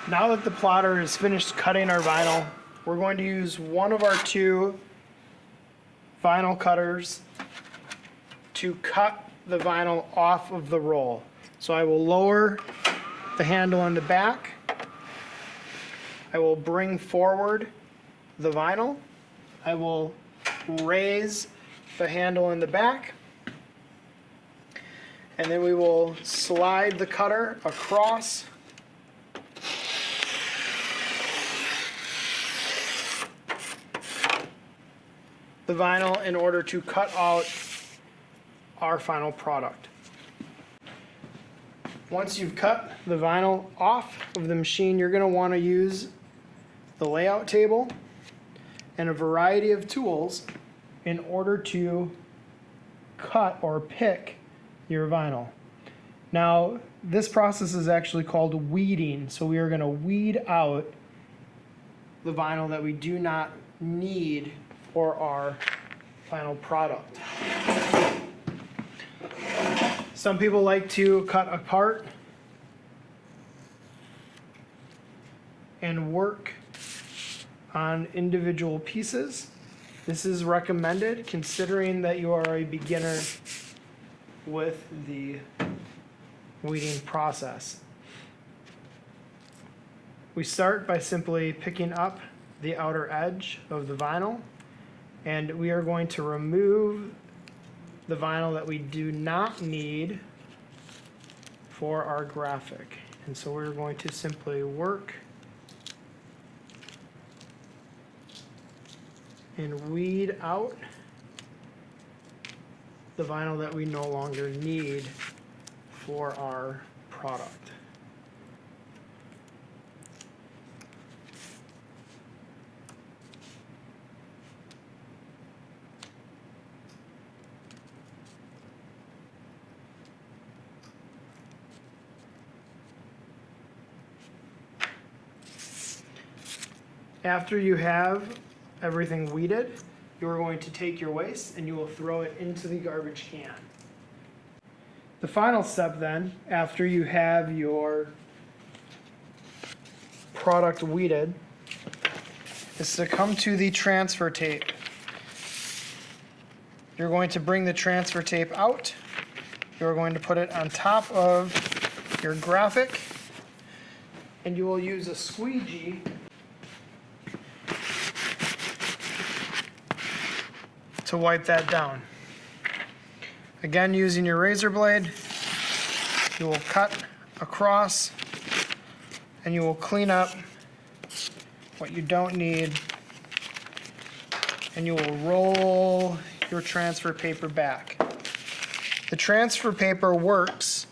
Now that the plotter is finished cutting our vinyl, we're going to use one of our two vinyl cutters to cut the vinyl off of the roll. So I will lower the handle in the back. I will bring forward the vinyl. I will raise the handle in the back. And then we will slide the cutter across the vinyl in order to cut out our final product. Once you've cut the vinyl off of the machine, you're going to want to use the layout table and a variety of tools in order to cut or pick your vinyl. Now, this process is actually called weeding. So we are going to weed out the vinyl that we do not need for our final product. Some people like to cut apart and work on individual pieces. This is recommended considering that you are a beginner with the weeding process. We start by simply picking up the outer edge of the vinyl, and we are going to remove the vinyl that we do not need for our graphic. And so we're going to simply work and weed out the vinyl that we no longer need for our product. After you have everything weeded, you are going to take your waste and you will throw it into the garbage can. The final step then, after you have your product weeded, is to come to the transfer tape. You're going to bring the transfer tape out. You're going to put it on top of your graphic, and you will use a squeegee to wipe that down. Again, using your razor blade, you will cut across and you will clean up what you don't need, and you will roll your transfer paper back. The transfer paper works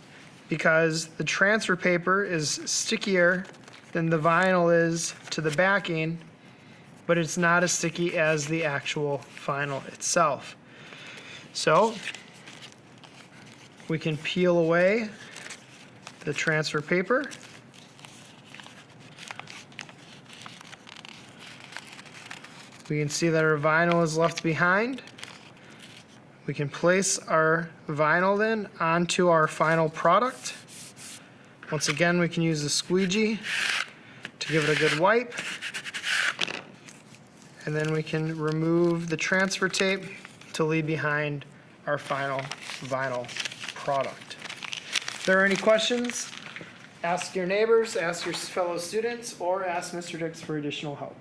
because the transfer paper is stickier than the vinyl is to the backing, but it's not as sticky as the actual vinyl itself. So we can peel away the transfer paper. We can see that our vinyl is left behind. We can place our vinyl then onto our final product. Once again, we can use the squeegee to give it a good wipe. And then we can remove the transfer tape to leave behind our final vinyl product. If there are any questions, ask your neighbors, ask your fellow students, or ask Mr. Dix for additional help.